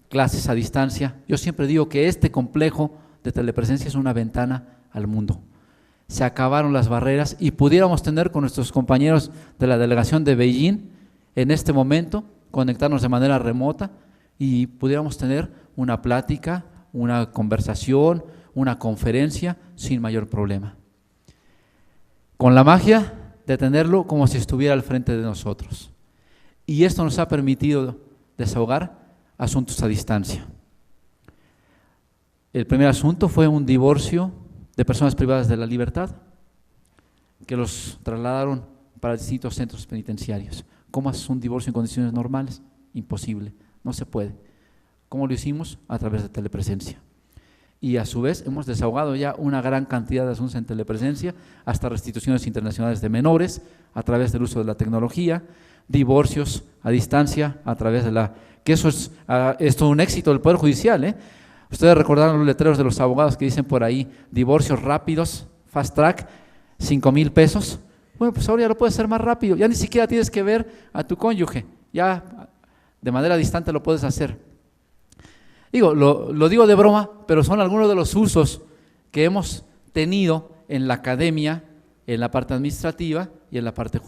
clases a distancia. Yo siempre digo que este complejo de telepresencia es una ventana al mundo. Se acabaron las barreras y pudiéramos tener con nuestros compañeros de la delegación de Beijing, en este momento, conectarnos de manera remota y pudiéramos tener una plática, una conversación, una conferencia sin mayor problema. Con la magia de tenerlo como si estuviera al frente de nosotros. Y esto nos ha permitido desahogar asuntos a distancia. El primer asunto fue un divorcio de personas privadas de la libertad que los trasladaron para distintos centros penitenciarios. ¿cómo haces un divorcio en condiciones normales? Imposible, no se puede. ¿Cómo lo hicimos? A través de telepresencia. Y a su vez hemos desahogado ya una gran cantidad de asuntos en telepresencia, hasta restituciones internacionales de menores a través del uso de la tecnología, divorcios a distancia a través de la… que eso es todo un éxito del Poder Judicial, ¿eh? Ustedes recordaron los letreros de los abogados que dicen por ahí, divorcios rápidos, fast track, 5,000 pesos. Bueno, pues ahora ya lo puedes hacer más rápido, ya ni siquiera tienes que ver a tu cónyuge, ya de manera distante lo puedes hacer. Digo, lo digo de broma, pero son algunos de los usos que hemos tenido en la academia, en la parte administrativa y en la parte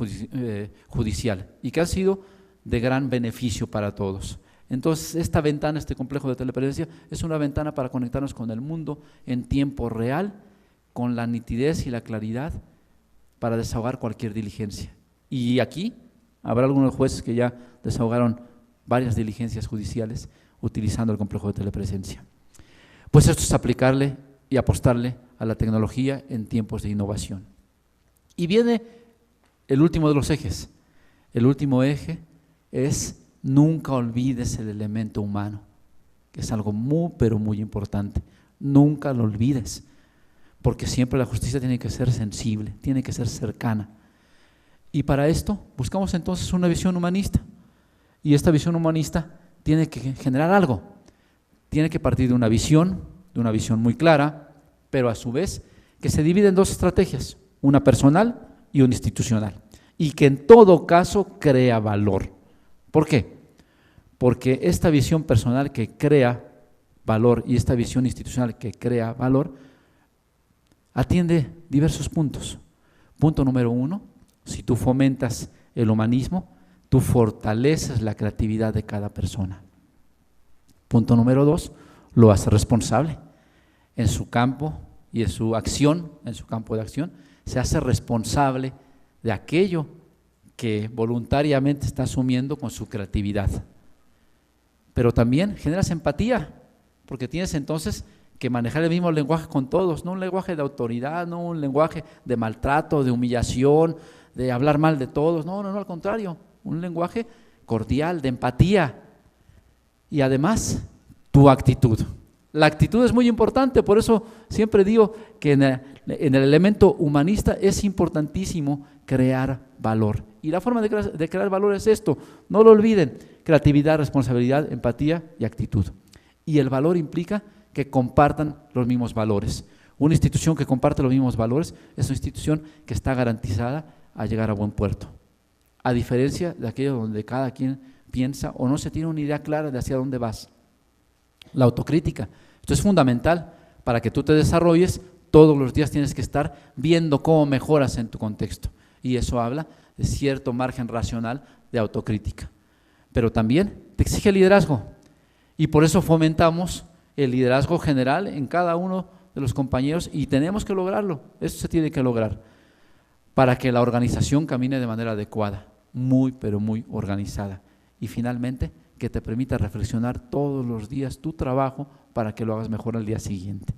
judicial, y que han sido de gran beneficio para todos. Entonces, esta ventana, este complejo de telepresencia, es una ventana para conectarnos con el mundo en tiempo real, con la nitidez y la claridad para desahogar cualquier diligencia. Y aquí habrá algunos jueces que ya desahogaron varias diligencias judiciales utilizando el complejo de telepresencia. Pues esto es aplicarle y apostarle a la tecnología en tiempos de innovación. Y viene el último de los ejes. El último eje es nunca olvides el elemento humano, que es algo muy, pero muy importante. Nunca lo olvides, porque siempre la justicia tiene que ser sensible, tiene que ser cercana. Y para esto buscamos entonces una visión humanista. Y esta visión humanista tiene que generar algo, tiene que partir de una visión muy clara, pero a su vez que se divide en dos estrategias, una personal y una institucional, y que en todo caso crea valor. ¿Por qué? Porque esta visión personal que crea valor y esta visión institucional que crea valor atiende diversos puntos. Punto número 1, si tú fomentas el humanismo, tú fortaleces la creatividad de cada persona. Punto número 2, lo hace responsable en su campo y en su acción, en su campo de acción, se hace responsable de aquello que voluntariamente está asumiendo con su creatividad. Pero también generas empatía, porque tienes entonces que manejar el mismo lenguaje con todos, no un lenguaje de autoridad, no un lenguaje de maltrato, de humillación, de hablar mal de todos, no, al contrario, un lenguaje cordial, de empatía. Y además, tu actitud. La actitud es muy importante, por eso siempre digo que en el elemento humanista es importantísimo crear valor. Y la forma de crear valor es esto, no lo olviden, creatividad, responsabilidad, empatía y actitud. Y el valor implica que compartan los mismos valores. Una institución que comparte los mismos valores es una institución que está garantizada a llegar a buen puerto. A diferencia de aquello donde cada quien piensa o no se tiene una idea clara de hacia dónde vas. La autocrítica. Esto es fundamental para que tú te desarrolles. Todos los días tienes que estar viendo cómo mejoras en tu contexto. Y eso habla de cierto margen racional de autocrítica. Pero también te exige liderazgo. Y por eso fomentamos el liderazgo general en cada uno de los compañeros y tenemos que lograrlo. Esto se tiene que lograr para que la organización camine de manera adecuada, muy pero muy organizada. Y finalmente, que te permita reflexionar todos los días tu trabajo para que lo hagas mejor al día siguiente.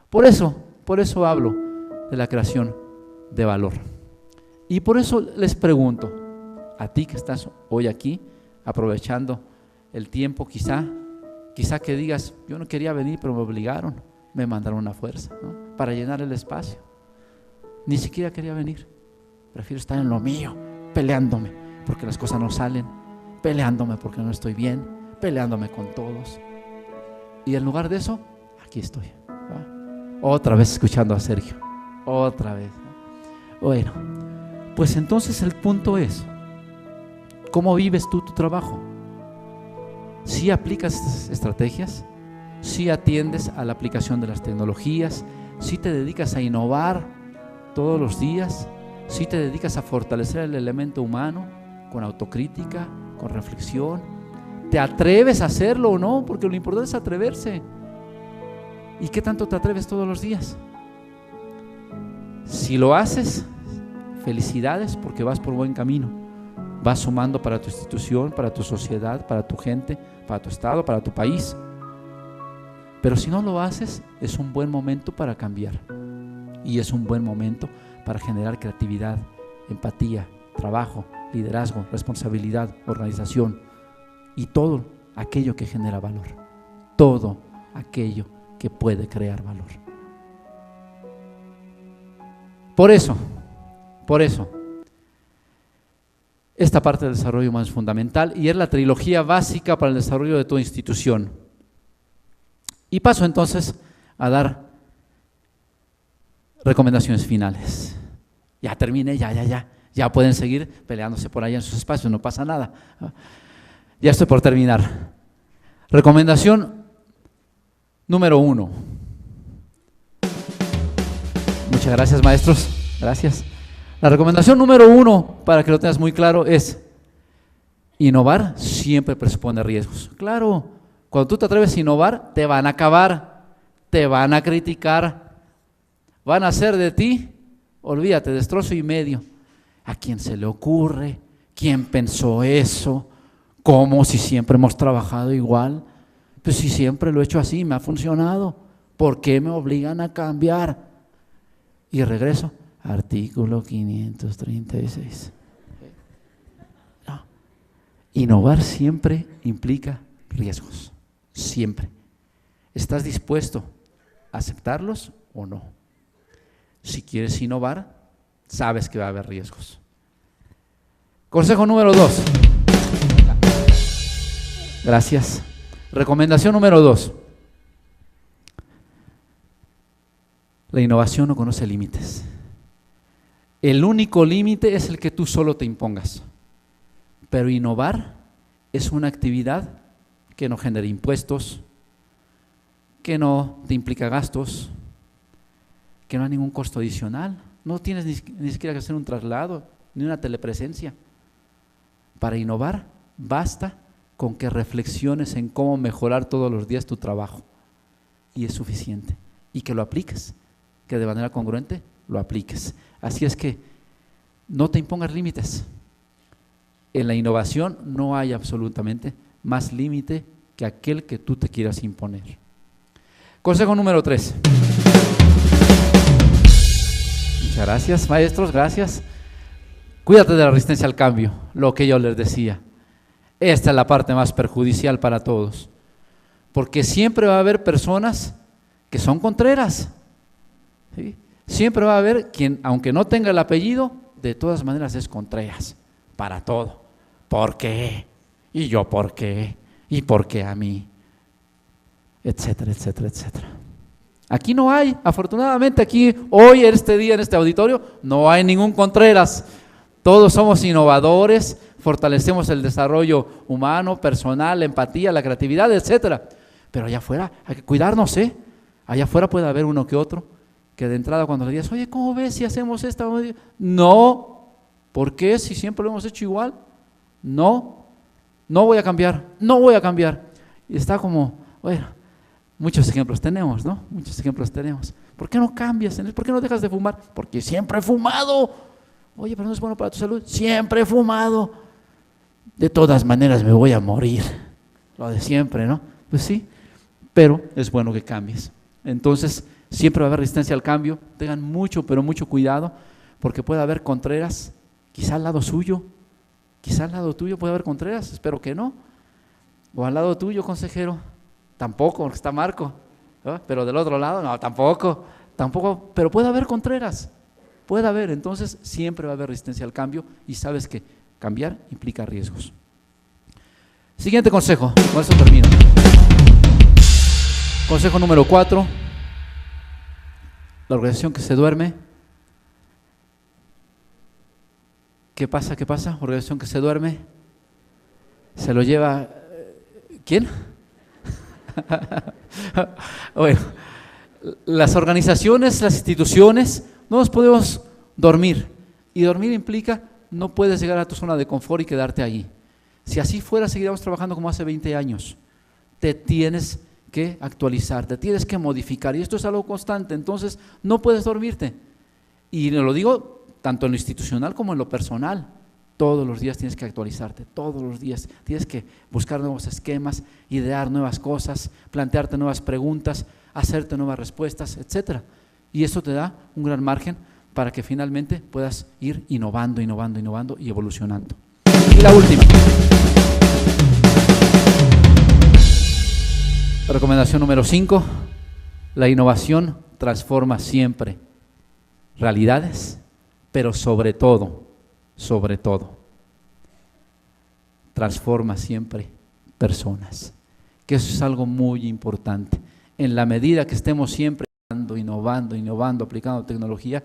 Por eso hablo de la creación de valor. Y por eso les pregunto, a ti que estás hoy aquí, aprovechando el tiempo, quizá que digas, yo no quería venir, pero me obligaron, me mandaron una fuerza, ¿no?, para llenar el espacio. Ni siquiera quería venir, prefiero estar en lo mío, peleándome porque las cosas no salen, peleándome porque no estoy bien, peleándome con todos. Y en lugar de eso, aquí estoy, ¿va? Otra vez escuchando a Sergio, otra vez, ¿no? Bueno, pues entonces el punto es, ¿cómo vives tú tu trabajo? ¿Sí aplicas estas estrategias? ¿Sí atiendes a la aplicación de las tecnologías? ¿Sí te dedicas a innovar todos los días? ¿Sí te dedicas a fortalecer el elemento humano con autocrítica, con reflexión? ¿Te atreves a hacerlo o no? Porque lo importante es atreverse. ¿Y qué tanto te atreves todos los días? Si lo haces, felicidades, porque vas por buen camino. Vas sumando para tu institución, para tu sociedad, para tu gente, para tu estado, para tu país. Pero si no lo haces, es un buen momento para cambiar. Y es un buen momento para generar creatividad, empatía, trabajo, liderazgo, responsabilidad, organización y todo aquello que genera valor, todo aquello que puede crear valor. Por eso, esta parte del desarrollo humano es fundamental y es la trilogía básica para el desarrollo de toda institución. Y paso entonces a dar recomendaciones finales. Ya terminé, ya pueden seguir peleándose por allá en sus espacios, no pasa nada. Ya estoy por terminar. Recomendación número 1. Muchas gracias, maestros, gracias. La recomendación número 1, para que lo tengas muy claro, es innovar siempre presupone riesgos. Claro, cuando tú te atreves a innovar, te van a acabar, te van a criticar, van a hacer de ti, olvídate, destrozo y medio. ¿A quién se le ocurre? ¿Quién pensó eso? ¿Cómo si siempre hemos trabajado igual? Pues si siempre lo he hecho así, me ha funcionado. ¿Por qué me obligan a cambiar? Y regreso, artículo 536. No. Innovar siempre implica riesgos, siempre. ¿Estás dispuesto a aceptarlos o no? Si quieres innovar, sabes que va a haber riesgos. Consejo número 2. Gracias. Recomendación número 2. La innovación no conoce límites. El único límite es el que tú solo te impongas. Pero innovar es una actividad que no genera impuestos, que no te implica gastos, que no hay ningún costo adicional. No tienes ni siquiera que hacer un traslado, ni una telepresencia. Para innovar, basta con que reflexiones en cómo mejorar todos los días tu trabajo. Y es suficiente. Y que lo apliques, que de manera congruente lo apliques. Así es que no te impongas límites. En la innovación no hay absolutamente más límite que aquel que tú te quieras imponer. Consejo número 3. Muchas gracias, maestros, gracias. Cuídate de la resistencia al cambio, lo que yo les decía. Esta es la parte más perjudicial para todos, porque siempre va a haber personas que son contreras, ¿sí? Siempre va a haber quien, aunque no tenga el apellido, de todas maneras es Contreras, para todo. ¿Por qué? ¿Y yo por qué? ¿Y por qué a mí? Etcétera, etcétera, etcétera. Aquí no hay, afortunadamente aquí, hoy, en este día, en este auditorio, no hay ningún Contreras. Todos somos innovadores, fortalecemos el desarrollo humano, personal, la empatía, la creatividad, etcétera. Pero allá afuera hay que cuidarnos, ¿eh? Allá afuera puede haber uno que otro que de entrada cuando le digas, oye, ¿cómo ves si hacemos esto? No, ¿por qué? Si siempre lo hemos hecho igual. No voy a cambiar, no voy a cambiar. Y está como, bueno, muchos ejemplos tenemos, ¿no? Muchos ejemplos tenemos. ¿Por qué no cambias? ¿Por qué no dejas de fumar? Porque siempre he fumado. Oye, pero no es bueno para tu salud. Siempre he fumado. De todas maneras me voy a morir. Lo de siempre, ¿no? Pues sí, pero es bueno que cambies. Entonces, siempre va a haber resistencia al cambio. Tengan mucho, pero mucho cuidado, porque puede haber Contreras, quizá al lado suyo, quizá al lado tuyo puede haber Contreras, espero que no. O al lado tuyo, consejero, tampoco, porque está Marco. ¿No? Pero del otro lado, no, tampoco, pero puede haber Contreras, puede haber. Entonces, siempre va a haber resistencia al cambio y sabes que cambiar implica riesgos. Siguiente consejo, con eso termino. Consejo número 4. La organización que se duerme. ¿Qué pasa? Organización que se duerme. Se lo lleva. ¿Quién? Bueno, las organizaciones, las instituciones, no nos podemos dormir. Y dormir implica no puedes llegar a tu zona de confort y quedarte ahí. Si así fuera, seguiríamos trabajando como hace 20 años. Te tienes que actualizar, te tienes que modificar, y esto es algo constante. Entonces no puedes dormirte, y lo digo tanto en lo institucional como en lo personal. Todos los días tienes que actualizarte, todos los días tienes que buscar nuevos esquemas, idear nuevas cosas, plantearte nuevas preguntas, hacerte nuevas respuestas, etcétera. Y eso te da un gran margen para que finalmente puedas ir innovando, innovando, innovando y evolucionando. Y la última. Recomendación número 5. La innovación transforma siempre realidades, pero sobre todo, transforma siempre personas. Que eso es algo muy importante. En la medida que estemos siempre innovando, aplicando tecnología,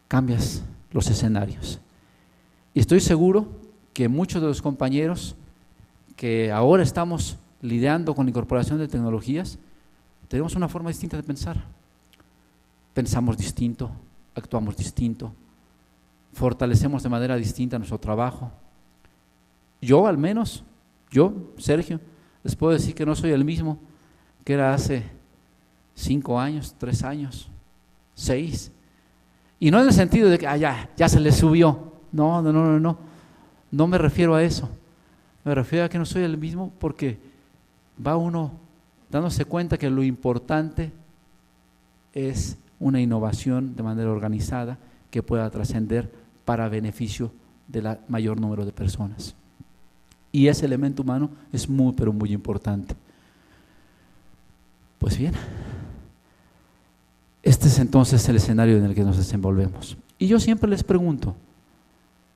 cambias los escenarios. Y estoy seguro que muchos de los compañeros que ahora estamos lidiando con la incorporación de tecnologías, tenemos una forma distinta de pensar. Pensamos distinto, actuamos distinto, fortalecemos de manera distinta nuestro trabajo. Yo, al menos, Sergio, les puedo decir que no soy el mismo que era hace 5 años, 3 años, 6. Y no en el sentido de que ya se le subió. No me refiero a eso. Me refiero a que no soy el mismo porque va uno dándose cuenta que lo importante es una innovación de manera organizada que pueda trascender para beneficio del mayor número de personas. Y ese elemento humano es muy, pero muy importante. Pues bien, este es entonces el escenario en el que nos desenvolvemos. Y yo siempre les pregunto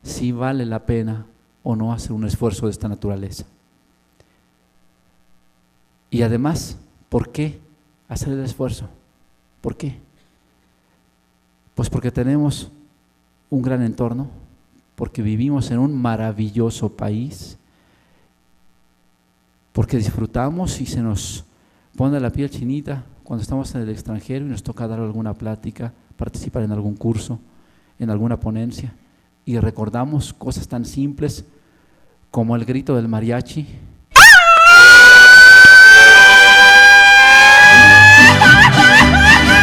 si vale la pena o no hacer un esfuerzo de esta naturaleza. Y además, ¿por qué hacer el esfuerzo? ¿Por qué? Pues porque tenemos un gran entorno, porque vivimos en un maravilloso país, porque disfrutamos y se nos pone la piel chinita cuando estamos en el extranjero y nos toca dar alguna plática, participar en algún curso, en alguna ponencia, y recordamos cosas tan simples como el grito del mariachi.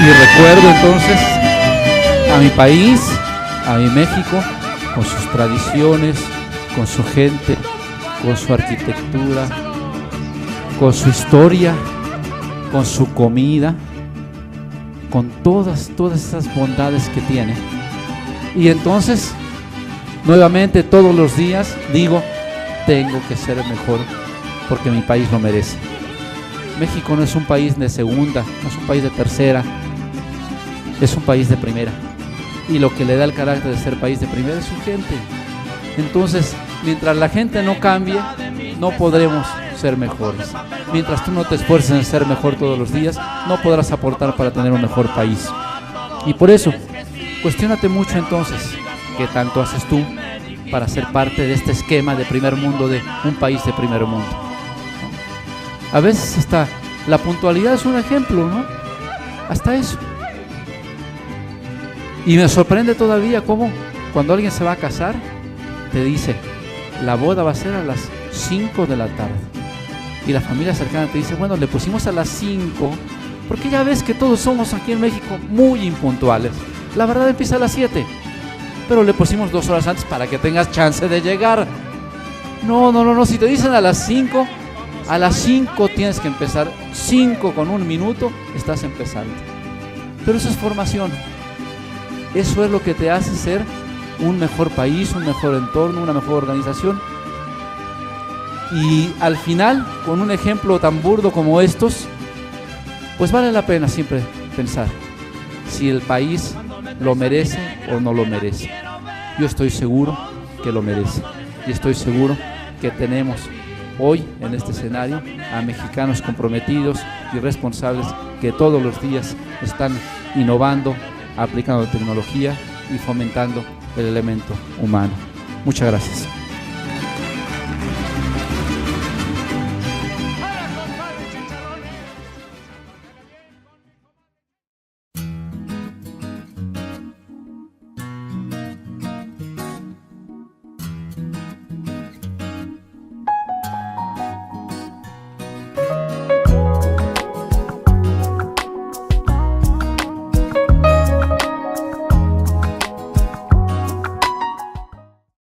Y recuerdo entonces a mi país, a mi México, con sus tradiciones, con su gente, con su arquitectura, con su historia, con su comida, con todas esas bondades que tiene. Y entonces, nuevamente todos los días digo, tengo que ser mejor porque mi país lo merece. México no es un país de segunda, no es un país de tercera, es un país de primera. Y lo que le da el carácter de ser país de primera es su gente. Entonces, mientras la gente no cambie, no podremos ser mejores. Mientras tú no te esfuerces en ser mejor todos los días, no podrás aportar para tener un mejor país. Y por eso, cuestiónate mucho entonces, ¿qué tanto haces tú para ser parte de este esquema de primer mundo, de un país de primer mundo? A veces hasta la puntualidad es un ejemplo, ¿no? Hasta eso. Y me sorprende todavía cómo cuando alguien se va a casar, te dice, la boda va a ser a las 5 de la tarde. Y la familia cercana te dice, bueno, le pusimos a las 5, porque ya ves que todos somos aquí en México muy impuntuales. La verdad empieza a las 7, pero le pusimos 2 horas antes para que tengas chance de llegar. No, si te dicen a las 5, a las 5 tienes que empezar, 5 con 1 minuto, estás empezando. Pero eso es formación. Eso es lo que te hace ser un mejor país, un mejor entorno, una mejor organización. Y al final, con un ejemplo tan burdo como estos, pues vale la pena siempre pensar si el país lo merece o no lo merece. Yo estoy seguro que lo merece. Y estoy seguro que tenemos hoy en este escenario a mexicanos comprometidos y responsables que todos los días están innovando, aplicando tecnología y fomentando el elemento humano. Muchas gracias.